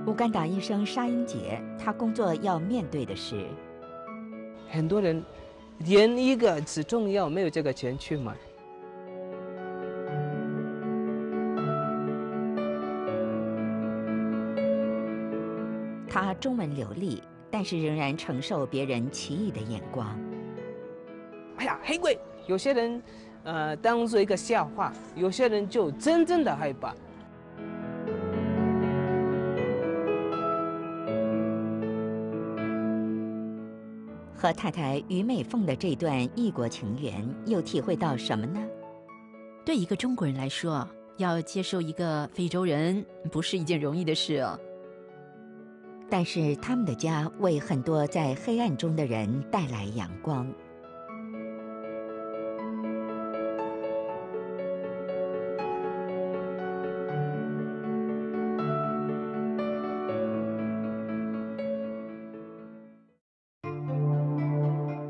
乌干达医生沙英杰，他工作要面对的是，很多人连一个止痛药没有这个钱去买。他中文流利，但是仍然承受别人奇异的眼光。哎呀，黑鬼！有些人当做一个笑话，有些人就真正的害怕。和太太于美凤的这段异国情缘，又体会到什么呢？对一个中国人来说，要接受一个非洲人不是一件容易的事哦。但是他们的家为很多在黑暗中的人带来阳光。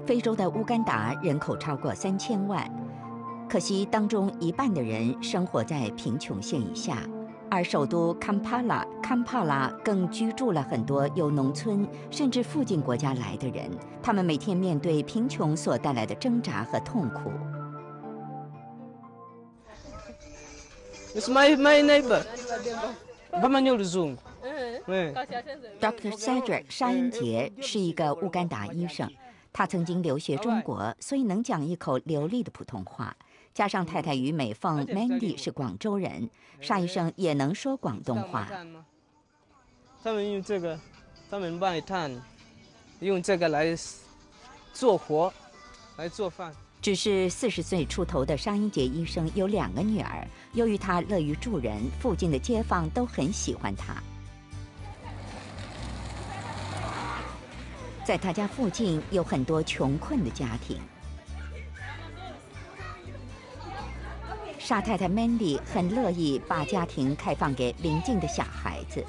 非洲的乌干达人口超过3000万，可惜当中一半的人生活在贫穷线以下，而首都堪帕拉更居住了很多由农村甚至附近国家来的人，他们每天面对贫穷所带来的挣扎和痛苦。It's my neighbor. Dr. Cedric 沙英杰是一个乌干达医生，他曾经留学中国，所以能讲一口流利的普通话。加上太太于美凤 Mandy 是广州人，沙医生也能说广东话。他们用这个，他们卖炭，用这个来做活，来做饭。只是40岁出头的沙英杰医生有2个女儿，由于他乐于助人，附近的街坊都很喜欢他。在他家附近有很多穷困的家庭。沙太太 Mandy 很乐意把家庭开放给邻近的小孩子。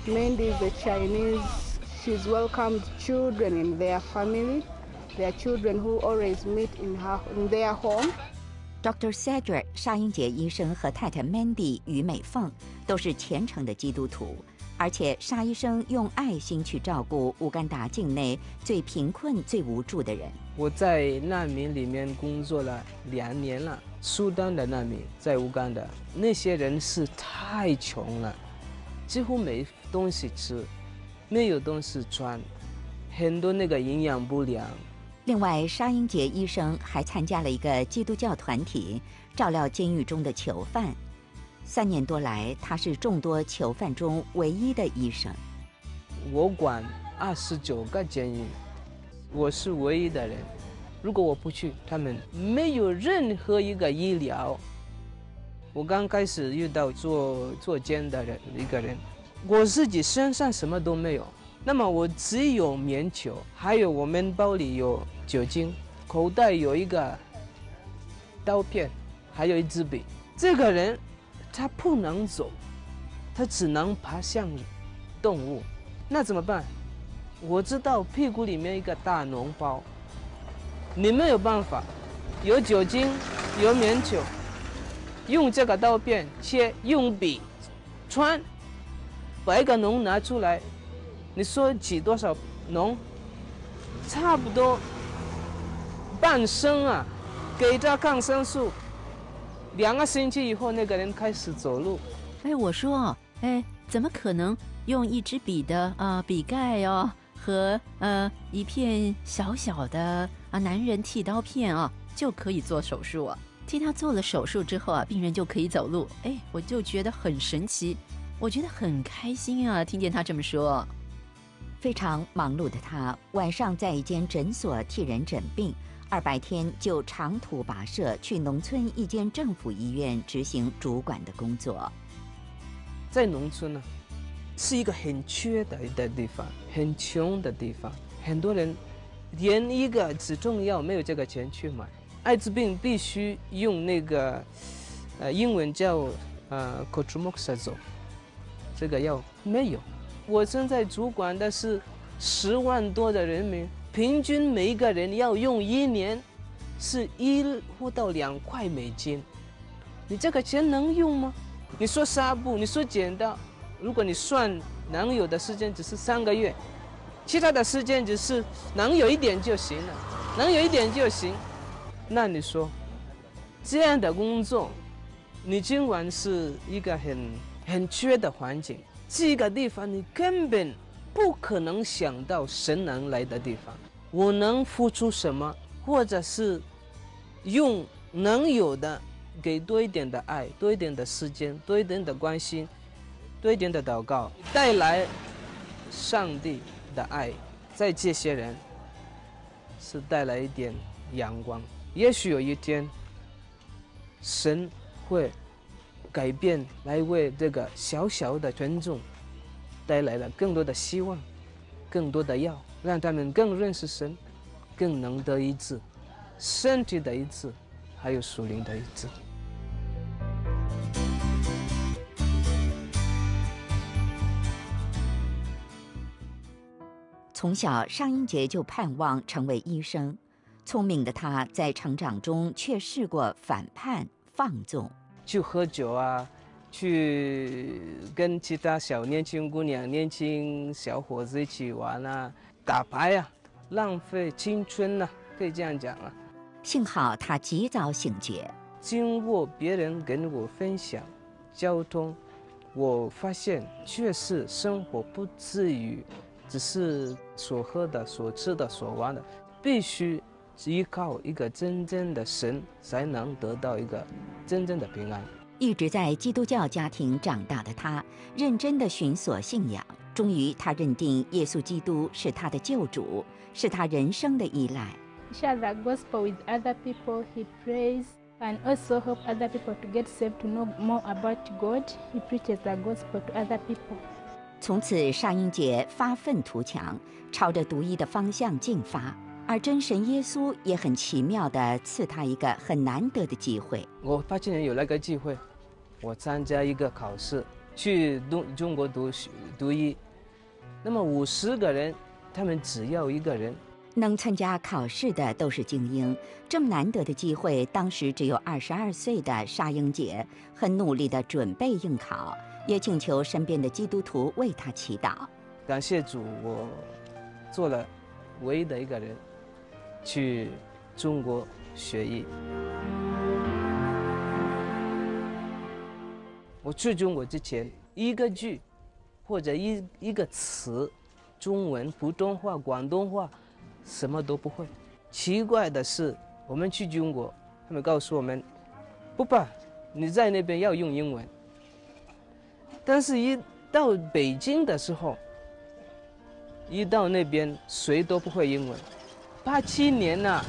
Mandy is a Chinese. She's welcomed children in their family. Their children who always meet in their home. Dr. Cedric 沙英杰医生和太太 Mandy 于美凤都是虔诚的基督徒，而且沙医生用爱心去照顾乌干达境内最贫困、最无助的人。我在难民里面工作了2年了，苏丹的难民在乌干达，那些人是太穷了，几乎没东西吃，没有东西穿，很多那个营养不良。另外，沙英杰医生还参加了一个基督教团体，照料监狱中的囚犯。3年多来，他是众多囚犯中唯一的医生。我管29个监狱，我是唯一的人。如果我不去，他们没有任何一个医疗。我刚开始遇到做监的人一个人，我自己身上什么都没有，那么我只有棉球，还有我们包里有酒精，口袋有一个刀片，还有一支笔。这个人他不能走，他只能爬向动物，那怎么办？我知道屁股里面一个大脓包，你没有办法，有酒精，有棉球，用这个刀片切，用笔穿，把一个脓拿出来，你说挤多少脓？差不多半升啊，给他抗生素，2个星期以后，那个人开始走路。哎，我说，哎，怎么可能用一支笔的笔盖哦，和一片小小的男人剃刀片就可以做手术啊？替他做了手术之后病人就可以走路。哎，我就觉得很神奇，我觉得很开心啊，听见他这么说。非常忙碌的他，晚上在一间诊所替人诊病，而白天就长途跋涉去农村一间政府医院执行主管的工作。在农村呢，是一个很缺的地方，很穷的地方，很多人连一个止痛药没有这个钱去买。艾滋病必须用那个英文叫cotrimoxazole， 这个药没有。我现在主管的是10万多的人民，平均每一个人要用1年是1或到2块美金，你这个钱能用吗？你说纱布，你说剪刀，如果你算能有的时间只是3个月，其他的时间只是能有一点就行了，能有一点就行。那你说，这样的工作，你尽管是一个很缺的环境，这个地方你根本不可能想到神能来的地方。我能付出什么，或者是用能有的给多一点的爱，多一点的时间，多一点的关心，多一点的祷告，带来上帝的爱，在这些人是带来一点阳光。也许有一天，神会改变，来为这个小小的群众带来了更多的希望，更多的药，让他们更认识神，更能得医治，身体的医治，还有属灵的医治。从小，尚英杰就盼望成为医生。聪明的他在成长中却试过反叛、放纵，去喝酒啊，去跟其他年轻姑娘、年轻小伙子一起玩啊，打牌啊，浪费青春啊，可以这样讲啊。幸好他及早醒觉，经过别人跟我分享交通，我发现确实生活不至于只是所喝的、所吃的、所玩的，必须依靠一个真正的神，才能得到一个真正的平安。一直在基督教家庭长大的他，认真地寻索信仰。终于，他认定耶稣基督是他的救主，是他人生的依赖。He shares the gospel with other people. He prays and also help other people to get saved, to know more about God. He preaches the gospel to other people. 从此，尚英杰发愤图强，朝着独一的方向进发。而真神耶稣也很奇妙地赐他一个很难得的机会。我8年有那个机会，我参加一个考试，去中国读医。那么50个人，他们只要1个人。能参加考试的都是精英，这么难得的机会，当时只有22岁的尚英杰很努力地准备应考，也请求身边的基督徒为他祈祷。感谢主，我做了唯一的一个人去中国学医。我去中国之前，一个句或者一个词，中文、普通话、广东话，什么都不会。奇怪的是，我们去中国，他们告诉我们，不怕，你在那边要用英文。但是，一到北京的时候，一到那边谁都不会英文。87年呐，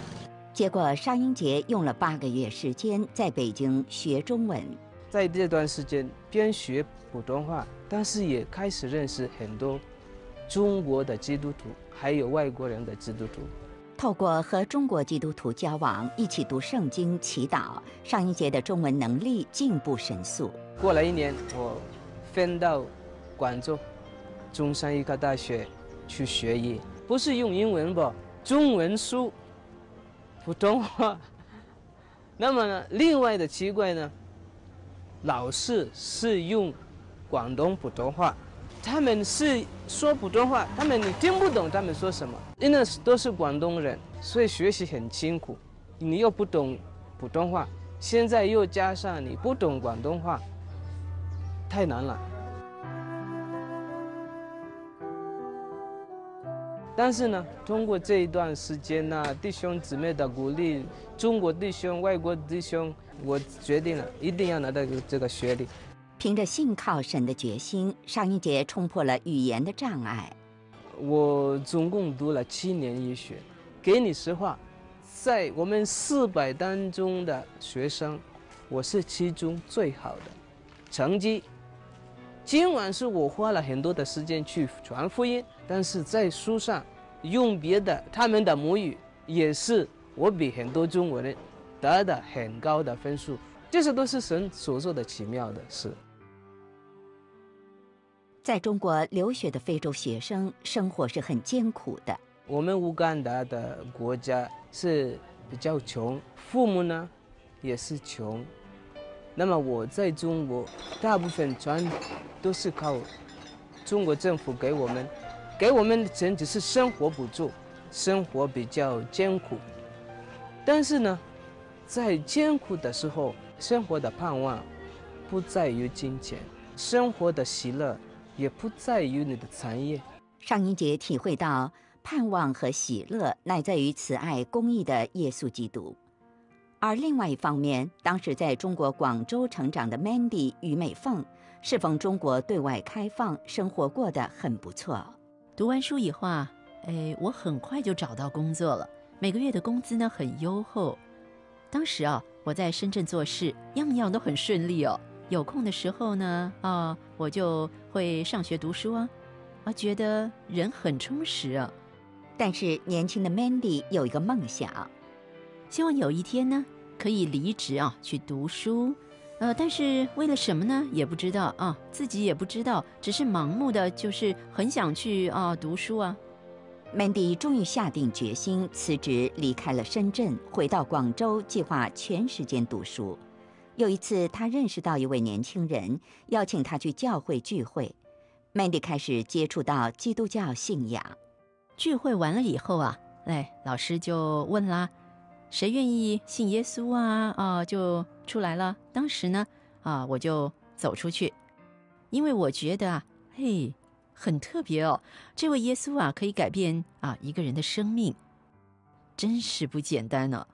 结果尚英杰用了8个月时间在北京学中文。在这段时间边学普通话，但是也开始认识很多中国的基督徒，还有外国人的基督徒。透过和中国基督徒交往，一起读圣经、祈祷，尚英杰的中文能力进步神速。过了1年，我分到广州中山医科大学去学医，不是用英文吧，中文书、普通话。那么呢，另外的奇怪呢，老师是用广东普通话，他们是说普通话，你听不懂他们说什么，因为都是广东人，所以学习很辛苦。你又不懂普通话，现在又加上你不懂广东话，太难了。但是呢，通过这一段时间呢，弟兄姊妹的鼓励，中国弟兄、外国弟兄，我决定了一定要拿到这个学历。凭着信靠神的决心，尚英杰冲破了语言的障碍。我总共读了7年医学。给你实话，在我们400当中的学生，我是其中最好的成绩。尽管是我花了很多的时间去传福音，但是在书上用别的他们的母语，也是我比很多中国人得的很高的分数。这些都是神所做的奇妙的事。在中国留学的非洲学生生活是很艰苦的。我们乌干达的国家是比较穷，父母呢也是穷。那么我在中国，大部分全都是靠中国政府给我们的钱只是生活补助，生活比较艰苦。但是呢，在艰苦的时候，生活的盼望不在于金钱，生活的喜乐也不在于你的产业。尚英杰体会到盼望和喜乐乃在于慈爱公义的耶稣基督。而另外一方面，当时在中国广州成长的 Mandy 于美凤，适逢中国对外开放，生活过得很不错。读完书以后啊，我很快就找到工作了，每个月的工资呢很优厚。当时啊，我在深圳做事，样样都很顺利哦。有空的时候呢，我就会上学读书啊，觉得人很充实啊。但是年轻的 Mandy 有一个梦想，希望有一天呢可以离职啊去读书，但是为了什么呢也不知道啊，自己也不知道，只是盲目的就是很想去读书啊。Mandy 终于下定决心辞职，离开了深圳，回到广州，计划全时间读书。有一次，他认识到一位年轻人，邀请他去教会聚会。Mandy 开始接触到基督教信仰。聚会完了以后啊，老师就问啦，谁愿意信耶稣啊？就出来了。当时呢，我就走出去，因为我觉得很特别哦，这位耶稣啊，可以改变一个人的生命，真是不简单呢。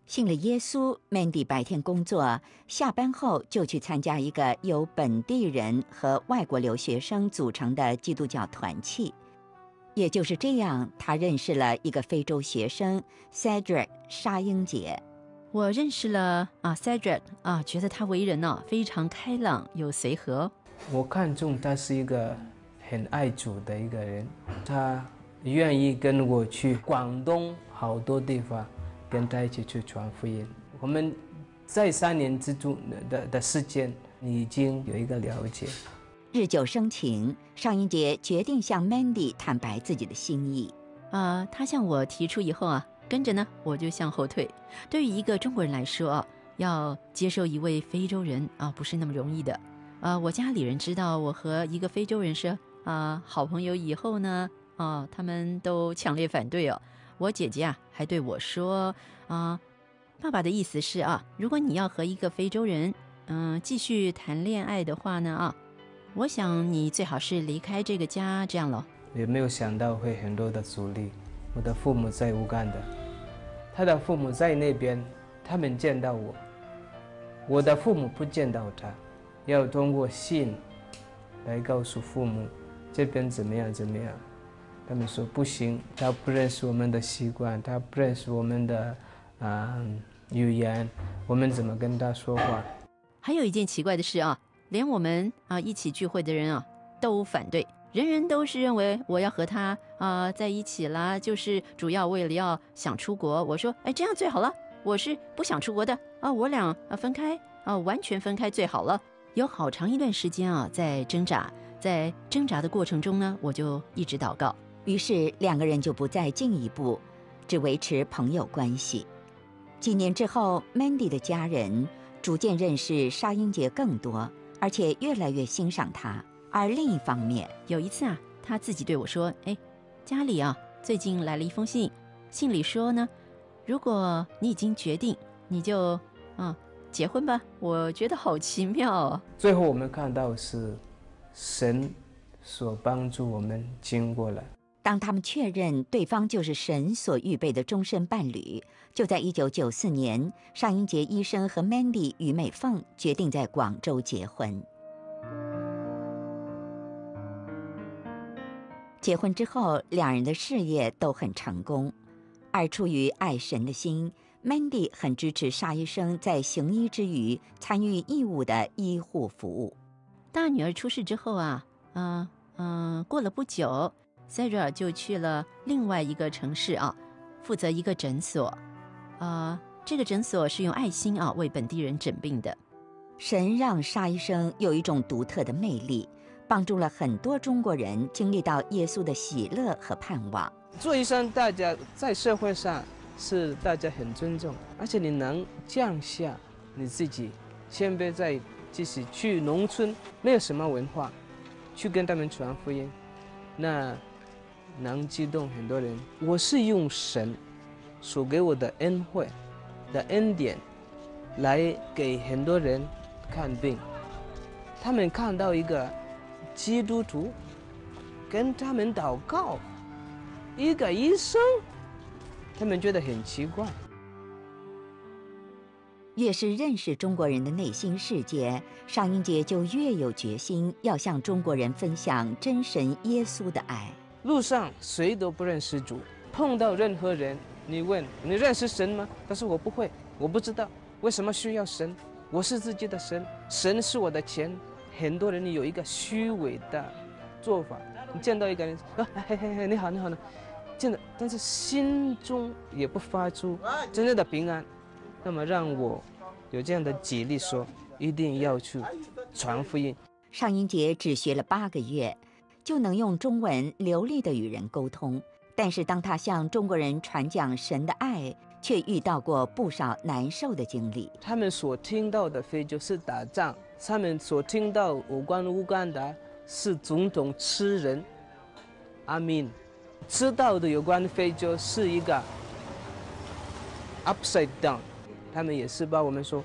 信了耶稣 ，Mandy 白天工作，下班后就去参加一个由本地人和外国留学生组成的基督教团契。也就是这样，他认识了一个非洲学生 Cedric 沙英杰。我认识了Cedric 觉得他为人非常开朗又随和。我看中他是一个很爱主的一个人，他愿意跟我去广东好多地方，跟他一起去传福音。我们在3年之中的时间已经有一个了解。日久生情，尚英杰决定向 Mandy 坦白自己的心意。他向我提出以后跟着呢我就向后退。对于一个中国人来说要接受一位非洲人不是那么容易的。我家里人知道我和一个非洲人是好朋友以后呢，他们都强烈反对哦。我姐姐还对我说，爸爸的意思是如果你要和一个非洲人继续谈恋爱的话呢我想你最好是离开这个家，这样咯。也没有想到会很多的阻力。我的父母在乌干达，他的父母在那边，他们见到我的父母不见到他，要通过信来告诉父母这边怎么样怎么样。他们说不行，他不认识我们的习惯，他不认识我们的语言，我们怎么跟他说话？还有一件奇怪的事连我们一起聚会的人都反对，人人都是认为我要和他在一起啦，就是主要为了要想出国。我说这样最好了，我是不想出国的我俩分开完全分开最好了。有好长一段时间在挣扎，在挣扎的过程中呢，我就一直祷告。于是2个人就不再进一步，只维持朋友关系。几年之后 ，Mandy 的家人逐渐认识沙英杰更多，而且越来越欣赏他。而另一方面，有一次他自己对我说，家里最近来了一封信，信里说呢，如果你已经决定，你就结婚吧。我觉得好奇妙最后我们看到是神所帮助我们经过了。当他们确认对方就是神所预备的终身伴侣，就在1994年，尚英杰医生和 Mandy 于美凤决定在广州结婚。结婚之后，2人的事业都很成功，而出于爱神的心， Mandy 很支持沙医生在行医之余参与义务的医护服务。大女儿出世之后过了不久，Cedric 就去了另外一个城市负责一个诊所。这个诊所是用爱心为本地人诊病的。神让沙医生有一种独特的魅力，帮助了很多中国人经历到耶稣的喜乐和盼望。做医生，大家在社会上是大家很尊重，而且你能降下你自己，现在在即使去农村，没有什么文化，去跟他们传福音，那能激动很多人。我是用神所给我的恩惠的恩典来给很多人看病，他们看到一个基督徒跟他们祷告，一个医生，他们觉得很奇怪。越是认识中国人的内心世界，尚英杰就越有决心要向中国人分享真神耶稣的爱。路上谁都不认识主，碰到任何人，你问你认识神吗？他说我不会，我不知道为什么需要神，我是自己的神，神是我的钱。很多人有一个虚伪的做法，你见到一个人嘿嘿嘿，你好你好呢，见到但是心中也不发出真正的平安。那么让我有这样的激励说，一定要去传福音。尚英杰只学了8个月，就能用中文流利地与人沟通。但是当他向中国人传讲神的爱，却遇到过不少难受的经历。他们所听到的非洲是打仗，他们所听到有关乌干达是总统吃人，阿明知道的有关非洲是一个 upside down。他们也是把我们说，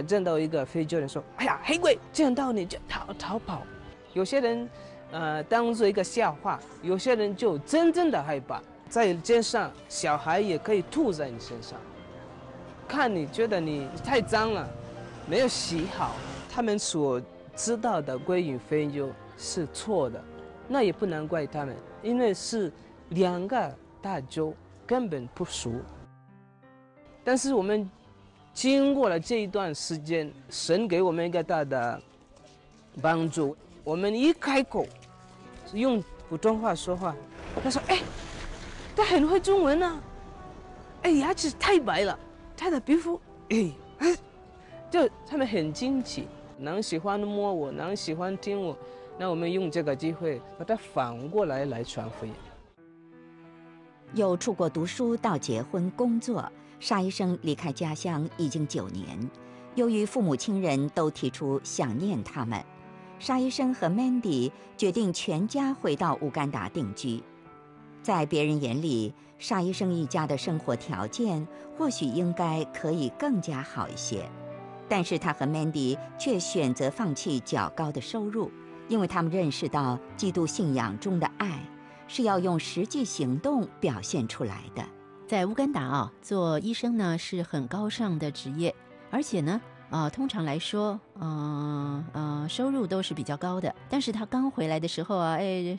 见到一个非洲人说，哎呀黑鬼，见到你就逃跑。有些人当做一个笑话，有些人就真正的害怕。在街上，小孩也可以吐在你身上，看你觉得你太脏了，没有洗好。他们所知道的关于非洲是错的，那也不能怪他们，因为是2个大洲根本不熟。但是我们经过了这一段时间，神给我们一个大的帮助。我们一开口用普通话说话，他说：“哎，他很会中文啊！哎，牙齿太白了，他的皮肤，就他们很惊奇，能喜欢摸我，能喜欢听我。那我们用这个机会把它反过来传福音。”由出国读书到结婚工作，沙医生离开家乡已经9年。由于父母亲人都提出想念他们，沙医生和 Mandy 决定全家回到乌干达定居。在别人眼里，沙医生一家的生活条件或许应该可以更加好一些，但是他和 Mandy 却选择放弃较高的收入，因为他们认识到基督信仰中的爱是要用实际行动表现出来的。在乌干达做医生呢是很高尚的职业，而且呢通常来说收入都是比较高的。但是他刚回来的时候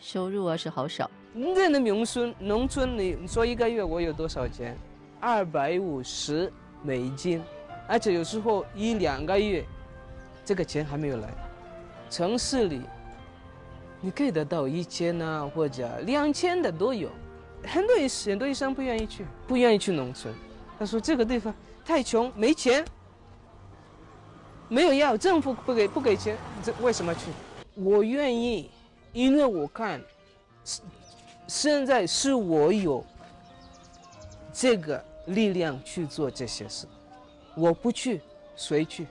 收入是好少。在农村你说一个月我有多少钱？250美金，而且有时候1-2个月这个钱还没有来。城市里你可以得到1000啊，或者2000的都有。很多医生不愿意去农村。他说这个地方太穷，没钱，没有药，政府不给钱，这为什么去？我愿意，因为我看现在是我有这个力量去做这些事，我不去，谁去？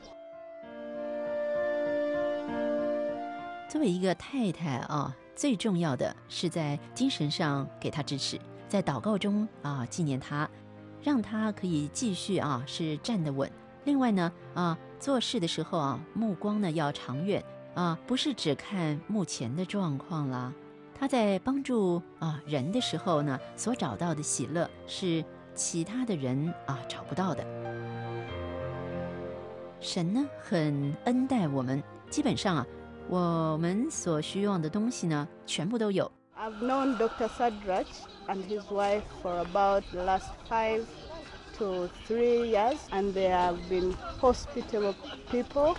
作为一个太太最重要的是在精神上给他支持，在祷告中纪念他，让他可以继续是站得稳。另外呢做事的时候目光呢要长远不是只看目前的状况啦。他在帮助人的时候呢，所找到的喜乐是其他的人找不到的。神呢很恩待我们，基本上我们所需要的东西呢全部都有。 I've known Dr. Sadrach and his wife for about the last 5 to 3 years, and they have been hospitable people.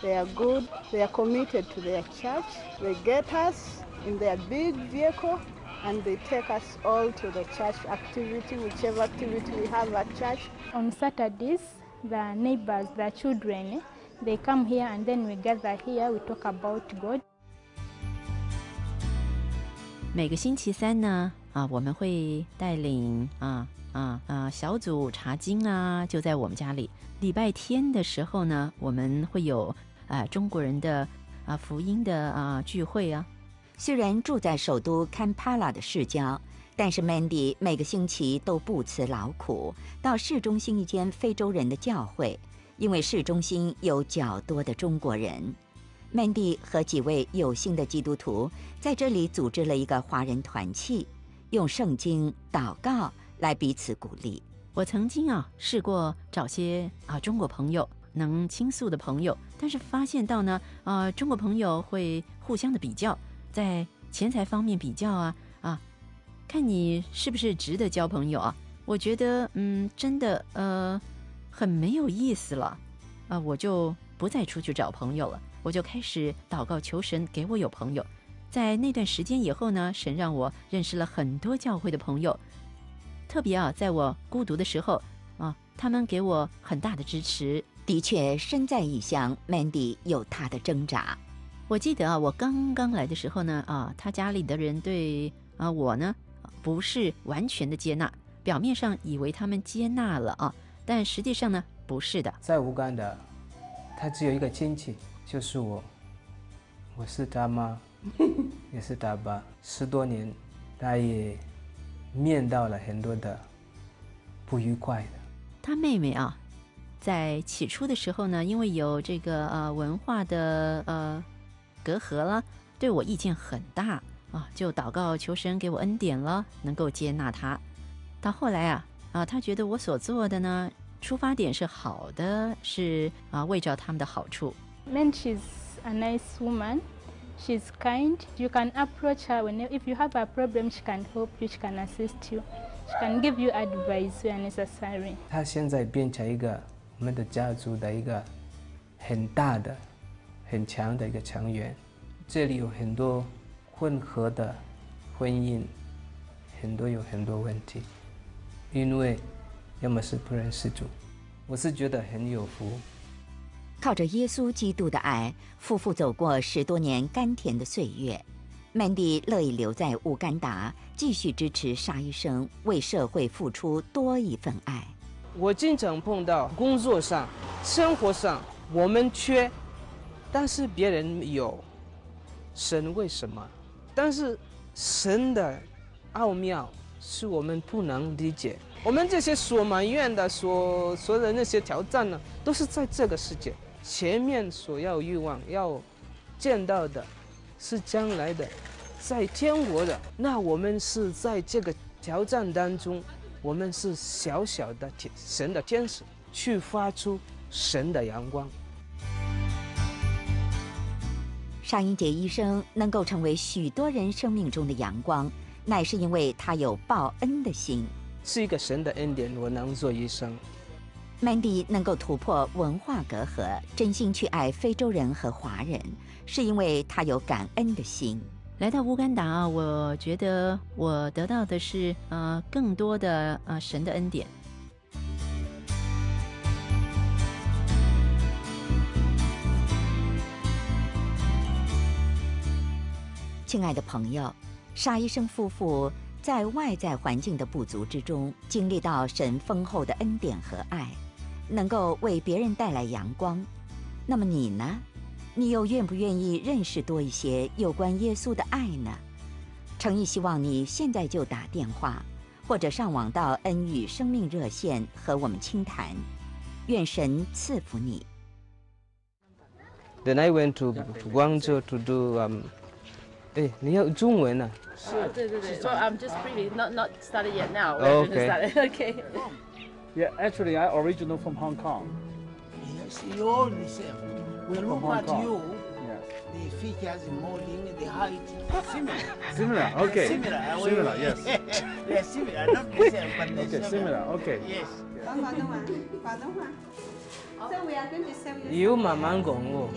They are good, they are committed to their church. They get us in their big vehicle and they take us all to the church activity, whichever activity we have at church. On Saturdays, the neighbors, the children, they come here and then we gather here, we talk about God. 每个星期三呢我们会带领小组查经啊，就在我们家里。礼拜天的时候呢，我们会有中国人的福音的聚会啊。虽然住在首都堪帕拉的市郊，但是 Mandy 每个星期都不辞劳苦到市中心一间非洲人的教会，因为市中心有较多的中国人。Mandy 和几位有心的基督徒在这里组织了一个华人团契，用圣经、祷告来彼此鼓励。我曾经试过找些中国朋友能倾诉的朋友，但是发现到呢中国朋友会互相的比较，在钱财方面比较看你是不是值得交朋友啊。我觉得真的很没有意思了我就不再出去找朋友了，我就开始祷告求神给我有朋友。在那段时间以后呢，神让我认识了很多教会的朋友，特别在我孤独的时候他们给我很大的支持。的确，身在异乡 ，Mandy 有她的挣扎。我记得我刚刚来的时候呢他家里的人对我呢不是完全的接纳，表面上以为他们接纳了但实际上呢不是的。在乌干达，他只有一个亲戚，就是我是他妈，也是他爸。10多年，他也面到了很多的不愉快的。他妹妹在起初的时候呢，因为有这个文化的隔阂了，对我意见很大就祷告求神给我恩典了，能够接纳他。到后来他觉得我所做的呢，出发点是好的，是为着他们的好处。And she's a nice woman. She's kind. You can approach her if you have a problem. She can help you. She can assist you. She can give you advice where necessary. 她现在变成一个我们的家族的一个很大的、很强的一个成员。这里有很多混合的婚姻，有很多问题，因为要么是不认识主。我是觉得很有福。靠着耶稣基督的爱，夫妇走过10多年甘甜的岁月。Mandy 乐意留在乌干达，继续支持沙医生为社会付出多一份爱。我经常碰到工作上、生活上我们缺，但是别人有。神为什么？但是神的奥妙是我们不能理解。我们这些所埋怨的、所的那些挑战呢，都是在这个世界。前面所要欲望要见到的，是将来的，在天国的。那我们是在这个挑战当中，我们是小小的神的天使，去发出神的阳光。沙英杰医生能够成为许多人生命中的阳光，乃是因为他有报恩的心。是一个神的恩典，我能做医生。Mandy 能够突破文化隔阂，真心去爱非洲人和华人，是因为他有感恩的心。来到乌干达我觉得我得到的是更多的神的恩典。亲爱的朋友，沙医生夫妇在外在环境的不足之中，经历到神丰厚的恩典和爱，能够为别人带来阳光。那么你呢？你又愿不愿意认识多一些有关耶稣的爱呢？诚意希望你现在就打电话，或者上网到恩语生命热线和我们倾谈。愿神赐福你。Then I went to Guangzhou to do你有中文啊？是，对。So I'm just reading, not started yet now. Oh, We're okay. Started. Okay. Yeah, actually, I original from Hong Kong. Yes, you all the same. We From look Hong at Kong. you, Yeah. the features, the modeling, the height, similar. Similar. Okay. Similar. Similar. Yes. They're similar, not the same, but they're Okay. Similar. Okay. Yes. 你有慢慢讲哦。